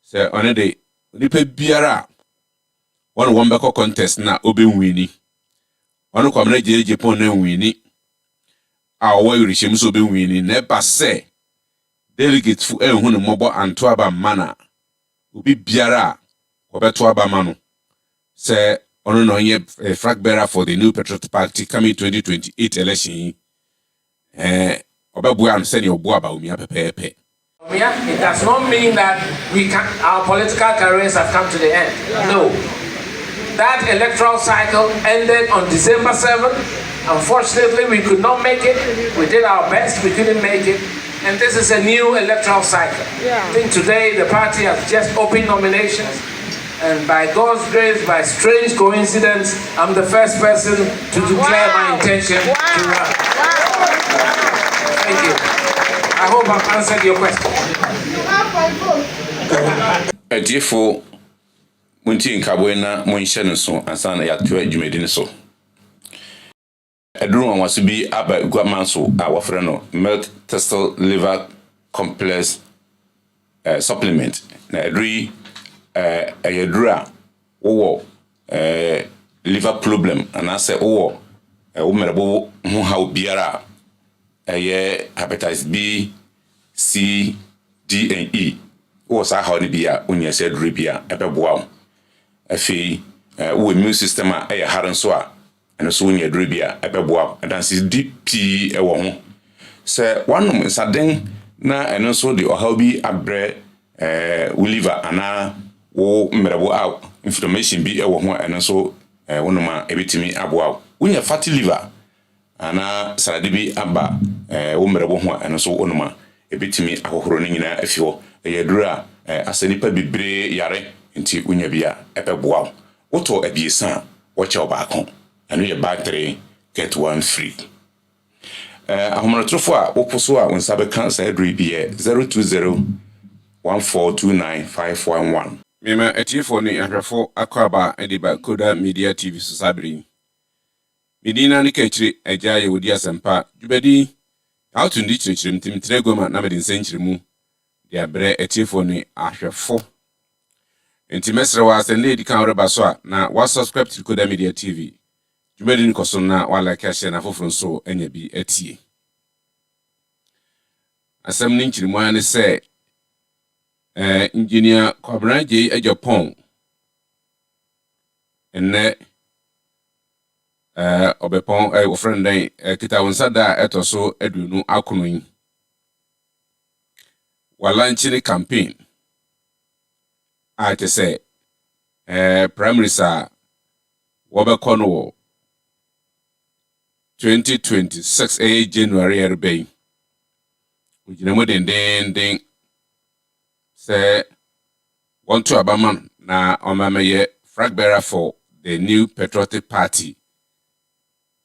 Say on a day, nipa biara one beko contest na obe wini. One kwamna Japan na wini. Awa yurishim so be wini. Never say delegate fu hunu mobo antoaba mana. Obi biara obeto aba mano. Say ono no ye flag bearer for the new Patriot Party coming 2028 election. Obebu an send your boa Bawumia pepepe. It does not mean that our political careers have come to the end. No. That electoral cycle ended on December 7th. Unfortunately, we could not make it. We did our best, we couldn't make it. And this is a new electoral cycle. I think today the party has just opened nominations. And by God's grace, by strange coincidence, I'm the first person to declare my intention to run. Thank you. I hope I've answered your question. Etiefo munti KWABENA monhyɛ so ansana ya to adwumadi so. Eduru wanwaso bi aba guaman so a wofre no milk thistle liver complex supplement na eduri ayedura wo liver problem anase wo merebo ho haw biara hepatitis B, C, D and E. Wo sa haw ni bia onya se duru bia ebeboa. Afi wo immune system a haren so a eno so onya duru bia ebeboa. Adansi DP e wo ho. Se wanom nsaden na eno so de ohaw bi abre wo liver ana wo mmerebo a inflammation bi e wo ho eno so wonoma ebitimi aboa. Wonya fatty liver ana salade bi aba wo mmerebo ho eno so wonoma ebitimi ahohoro ni nyina afio eyedura asanipa bibre yare nti unya bia ebeboa woto abiesa woche obaako eno ye battery get one free ahomarotrofo a woposo a wonsabe cancer edre bia 02014295511 Mema etiefo ni ahwefo akwaba ediba Koda Media TV Susabri Medina ni kechiri eja ye wodi asempa djubedi Autundi chirichirim timtire goma na mede nsenchirimu dia bre etiefo ni ahwefo enti mesre wa asende edikan reba so a na wa subscribe to Koda Media TV djubedi ni koso na wa like share na foforo so enya bi etie asem ni nchirimu ane se engineer KWABENA AGYAPONG enne obepon ofrenden kita wonsada etoso edunu akono walanchini campaign a te say primary sa wobekono 2026 January erbey ujinamo den say want to abaman na omameye flag bearer for the new Patriotic Party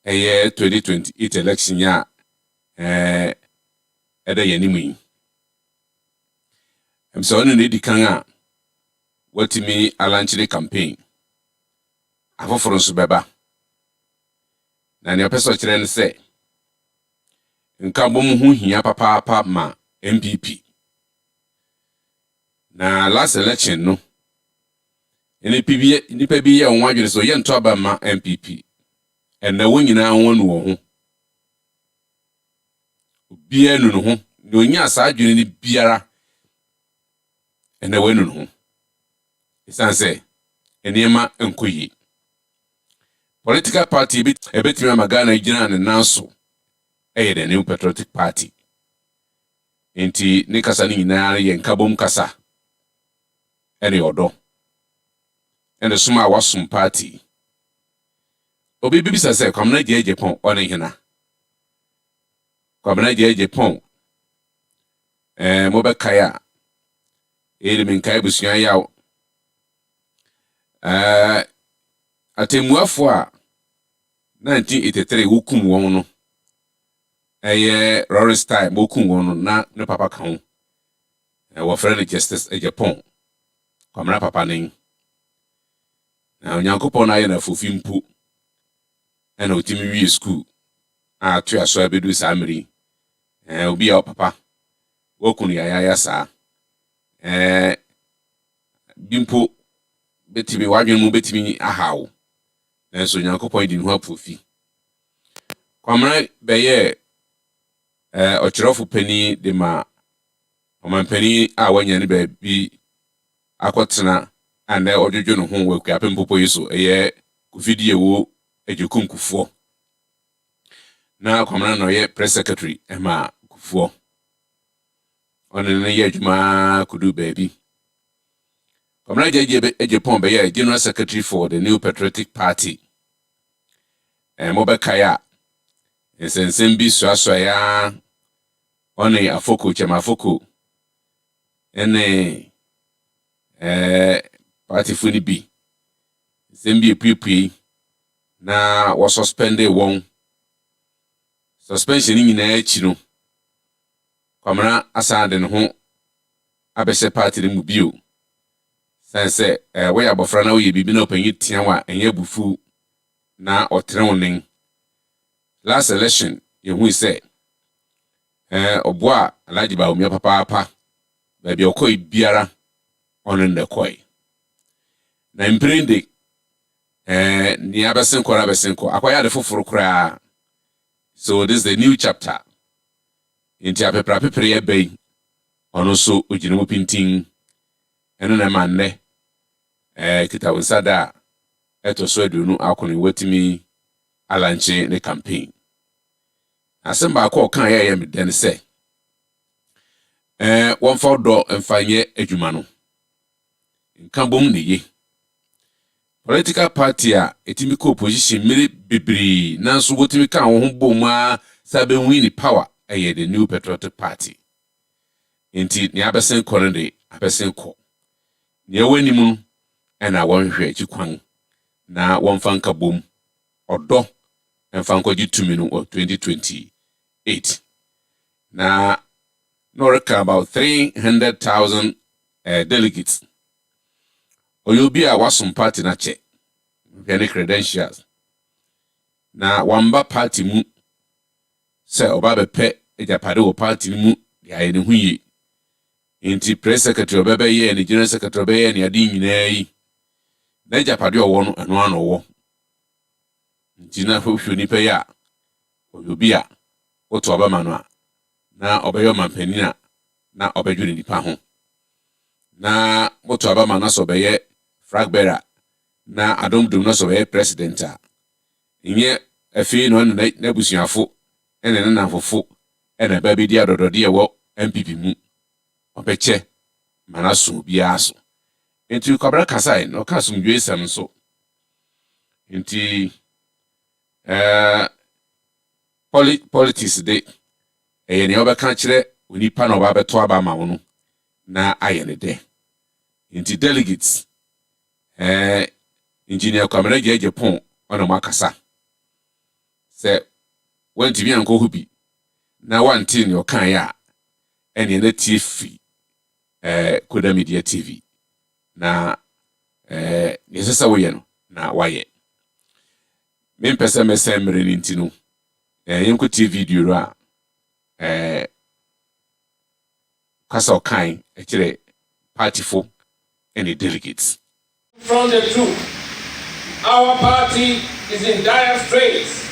2028 election ya eda yanimu so no need kan a watimi alanchire campaign afoforo nso beba na ne opeso kire ne se nka bom hu hia papa ma MPP na last election no nipa bi ye onwa dwene so ye nto aba ma MPP ena wo nyina wonu wo ho obi enu no ho ne onya asa adwene ni biara ena wenu no ho isanse enema enkoyi political party ebetimi magana igina ne nanso the new Patriotic Party enti ne kasa ni nyina ye nkabom kasa ene odo ene suma wasum party obi bibisa se KWABENA AGYAPONG one hina KWABENA AGYAPONG mobe kaya min kai busuan yaw atemuafo a 1983 wokum won no Lawrence time wokum won no na ne papa kan wo friend Justice AGYAPONG KWABENA papa nen na onyankopon na ye na fofimpu ena otimi wi school a to aso abedu samri obi ya papa wokunu ya sa bimpo betimi wadwen mu betimi ahawo nanso Nyankopɔn di ho aprofi kwamra beye ochirofo pani de ma omanpani a wanya ne ba bi akotena ande odwodwo no ho wakua mpopo yeso eye kufidie wo ejekum kufo na kwamra no ye press secretary ema kufo onene ye adwuma kudu baby kwamra AGYAPONG be ye general secretary for the New Patriotic Party mobekaya ensensem bi soasoya one afoko chemafoko ene party funi bi sembi epui na wo suspend won suspension nyina achi no kwamra asande ne ho abese party ne mu bio sanse we ya bofra na we bibi na opanyi tia wa enye bufu na otrewonen last election yehu say oboa Alhaji Bawumia papa baby okoi biara on the koi na imprende ni abesenko akwaya de foforo kra. So this is the new chapter inti apepra ye bay ono so ojinemu pinting eno na manne kita wonsada eto so adunu akoni watimi alanche ne campaign asemba ko kan ye me den se won for do mfanye adwuma no nkabom ne ye political party a etimi ko opposition mere bibiri nanso wotimi kan wo ho boma sabe win power eye the New Patriotic Party inti ni abesen korende abesen ko ni awanimu ena wonhwe chikwan na wonfanka bom odo enfanko gitumi no 2028 na no reka about 300,000 delegates oyobi a wasum party na che any credentials na wamba party mu se oba bepe ejapade wo party mu ya ene huye inti press secretary obebe ye ni general secretary obebe ye ni adi nyina yi na ejapade owo no eno ano wo inti na hwehwe nipa ya oyobi a oto obama no a na obeyo mampanina na obedwene nipa ho na moto obama na so beye flag bearer na adomdum na so beye president a inye afi no na busuafo ene na nafofo ene ba bi dia dodode ye wo MPP mu obeche manaso bia so enti kwabra kasai no kasum dwesam so enti politics de ni obeka kire onipa na oba beto aba ma wono na ayene de inti delegates engineer kwamra AGYAPONG ona makasa se wanti bi anko hubi na wanti ni okan ya ene na TV Koda Media TV na yesesa woye no na waye mempesa mesemre ni ntino yenko TV video a kasa okan ekire party fo any delegates from the truth. Our party is in dire straits.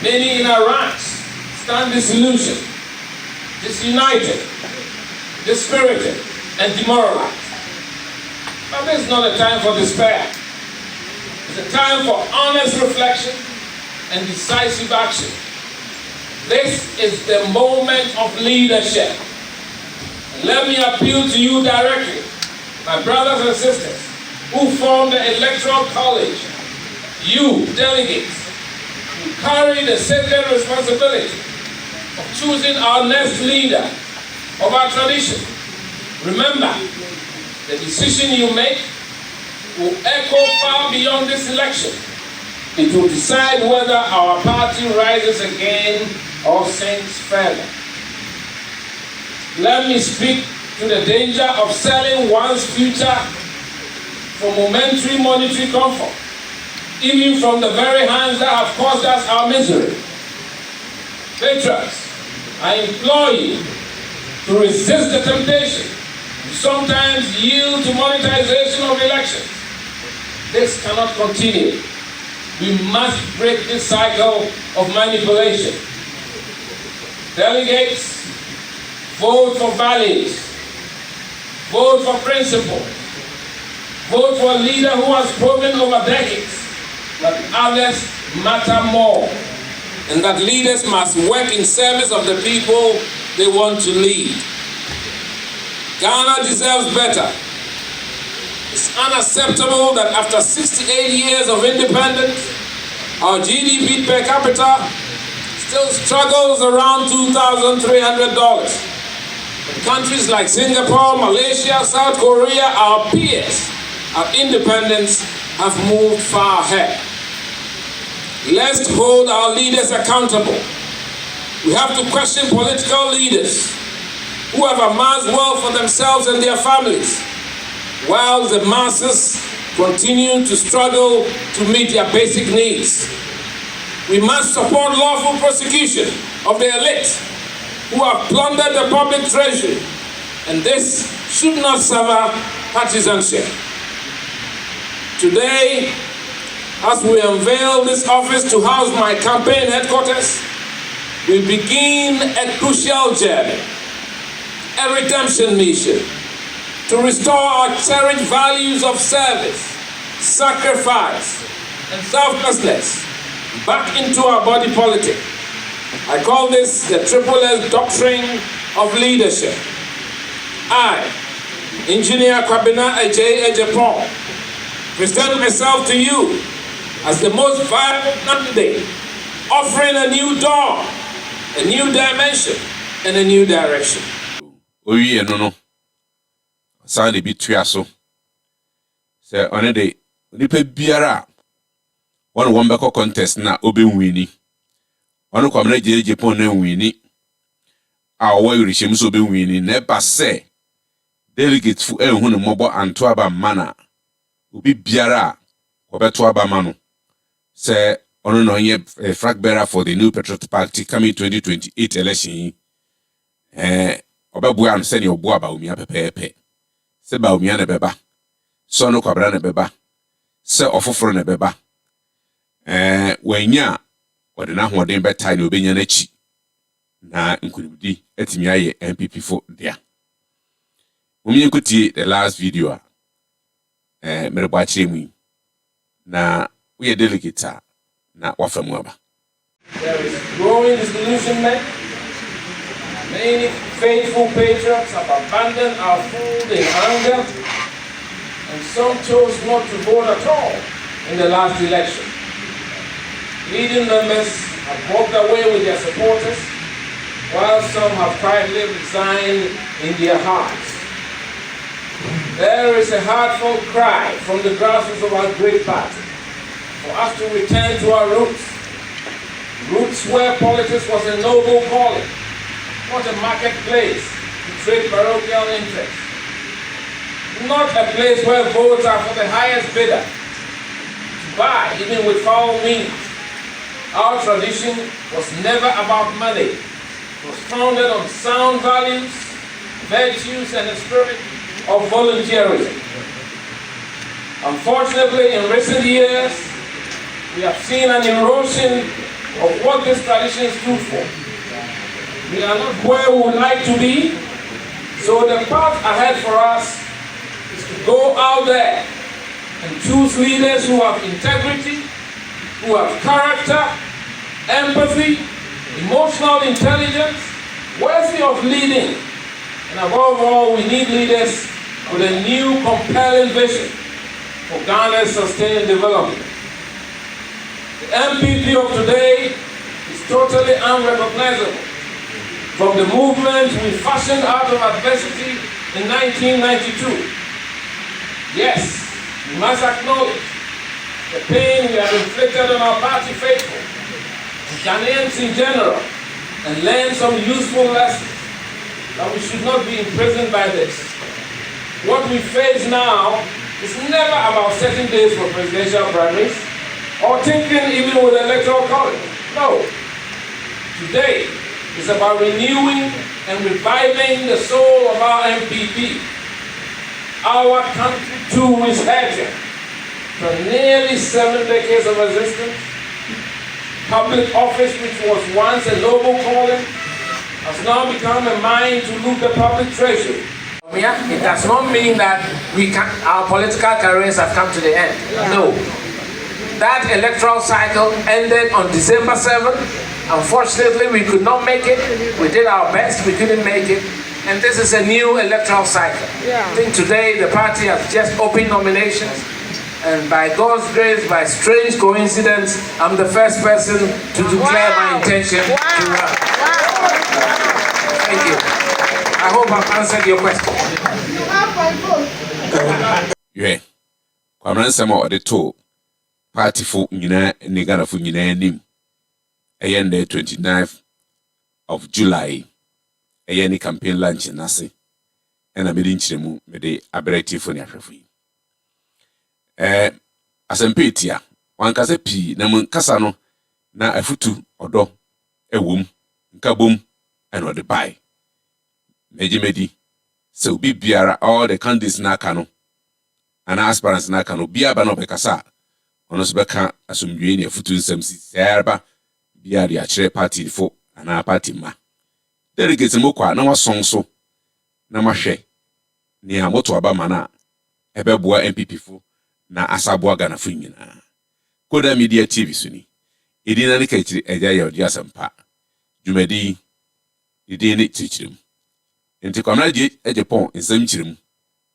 Many in our ranks stand disillusioned, disunited, dispirited, and demoralized. But this is not a time for despair. It's a time for honest reflection and decisive action. This is the moment of leadership. Let me appeal to you directly, my brothers and sisters who form the Electoral College. You, delegates, who carry the sacred responsibility of choosing our next leader of our tradition. Remember, the decision you make will echo far beyond this election. It will decide whether our party rises again or sinks further. Let me speak to the danger of selling one's future for momentary monetary comfort, even from the very hands that have caused us our misery. Patriots, I implore you to resist the temptation sometimes yield to monetization of elections. This cannot continue. We must break this cycle of manipulation. Delegates, vote for values, vote for principle, vote for a leader who has proven over decades that others matter more, and that leaders must work in service of the people they want to lead. Ghana deserves better. It's unacceptable that after 68 years of independence, our GDP per capita still struggles around $2,300. In countries like Singapore, Malaysia, South Korea, our peers, our independence have moved far ahead. Let's hold our leaders accountable. We have to question political leaders who have amassed wealth for themselves and their families, while the masses continue to struggle to meet their basic needs. We must support lawful prosecution of the elite who have plundered the public treasury, and this should not serve partisanship. Today, as we unveil this office to house my campaign headquarters, we begin a crucial journey, a redemption mission, to restore our cherished values of service, sacrifice, and selflessness back into our body politic. I call this the Triple S doctrine of leadership. I, Engineer KWABENA AGYAPONG, present myself to you as the most vibrant candidate, offering a new dawn, a new dimension, and a new direction. Oyi no. Sane bi tuaso. Se one de nipa biara one wombeko contest na obenwini. One kwamna ghpage na nwini. A wo yirihim so obenwini na ba se delegate fu ehunu no mobo anto aba mana. Obi biara obeto aba mano. Se ono no ye flag bearer for the new Patriot Party coming 2028 election. Obebu an se ni obu Bawumia pepepe. Se Bawumia ne beba. So no kwabra ne beba. Se ofoforo ne beba. Wanya wade na hoden beta ni obenya na chi. Na nkunimdi etimi aye MPP fo dia. Mumye nkuti the last video a mere bwa chemu na we delegate na wafamu aba. There is growing disillusionment. Many faithful patriots have abandoned our food in anger, and some chose not to vote at all in the last election. Leading members have walked away with their supporters, while some have quietly resigned in their hearts. There is a heartfelt cry from the grassroots of our great party for us to return to our roots. Roots where politics was a noble calling, not a marketplace to trade parochial interests. Not a place where votes are for the highest bidder to buy, even with foul means. Our tradition was never about money. It was founded on sound values, virtues, and a spirit of volunteerism. Unfortunately, in recent years, we have seen an erosion of what this tradition stood for. We are not where we would like to be, so the path ahead for us is to go out there and choose leaders who have integrity, who have character, empathy, emotional intelligence, worthy of leading. And above all, we need leaders with a new, compelling vision for Ghana's sustained development. The MPP of today is totally unrecognizable from the movement we fashioned out of adversity in 1992. Yes, we must acknowledge the pain we have inflicted on our party faithful, and Ghanaians in general, and learn some useful lessons that we should not be imprisoned by this. What we face now is never about setting dates for presidential primaries or thinking even with electoral college. No. Today is about renewing and reviving the soul of our MPP our country too is hurting. For nearly 7 decades of existence, public office, which was once a noble calling, has now become a mine to loot the public treasury. It does not mean that our political careers have come to the end. No. That electoral cycle ended on December 7th. Unfortunately, we could not make it. We did our best, we couldn't make it. And this is a new electoral cycle. I think today the party has just opened nominations. And by God's grace, by strange coincidence, I'm the first person to declare my intention to run. Thank you. I hope I've answered your question. Yeah. Kwamran sama ode to party fu nyina ni Ghana fu nyina nim. Ayen the 29th of July. Ayen campaign launch nase. Ena mede nchiremu mede aberati fu ni ahwefu. Asempetia wankase pi na munkasa no na afutu odo ewom nkabom eno de bai mejimedi se obi biara all the candidates na aka no ana aspirants na aka no bia ba no bekasa ono so beka asomdwe ne afutu nsam si serba bia de akire party fo ana party ma delegates mo kwa na wason so na mahwe ne amoto aba mana ebeboa MPP fo na asabua Ghana fu nyina Koda Media TV suni edina ne kachiri eja ya odi asampa dwumadi edina ne tichirim enti kwamna je AGYAPONG nsam chirim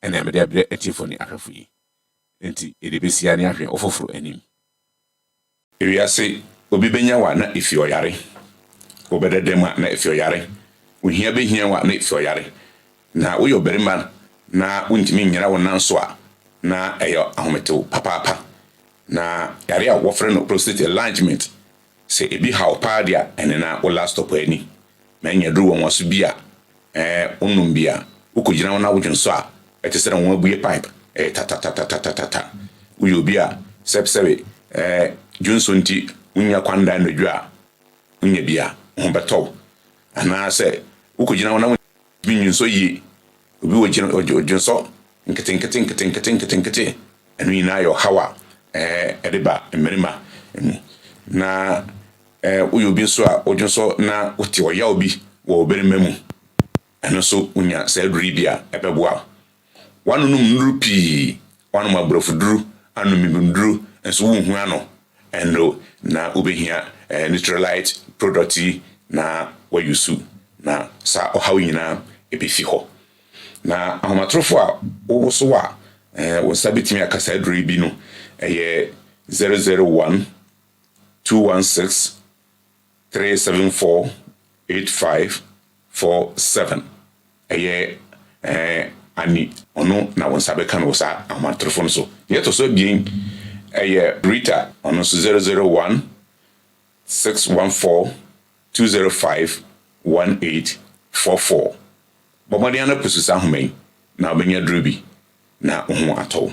ena mede abre etifoni ahwefu yi enti edebesia ne ahwe ofoforo anim ewiase obi benya wa na ifi oyare obededema na ifi oyare ohia behia wa na ifi oyare na wo yo berima na wontimi nyira wo nanso a na eyo ahometew papa na yare a wofre no prostate enlargement se ebi how padia ene na wo last stop ani ma nya duru won so bia onum bia ukojina wona wodwonso a etesere won abuye pipe ta uyo bia sepsebe junso nti unya kwanda no dwa unya bia ho beto ana se ukojina wona binyunso yi obi wojina ojonso nkete enu ina yo hawa edeba emerima na uyo bi so a ojonso na oti oya obi wo oberima mu enu so unya sa duri bia ebeboa wanunum nrupi wanu mabrofuduru anu mibunduru enso wonhu ano endo na obehia neutralite product na wayusu na sa ohaw nyina ebefi ho na ahomatrofo a wo so wa wo sabitimi akasa duri bi no 001 216 374 8547 ani ono na won sabe kan wo sa ahomatrofo no so yeto so bien Rita ono so 001 614 205 1844 Bomadiana pususa humei na obenya drubi na ohu ato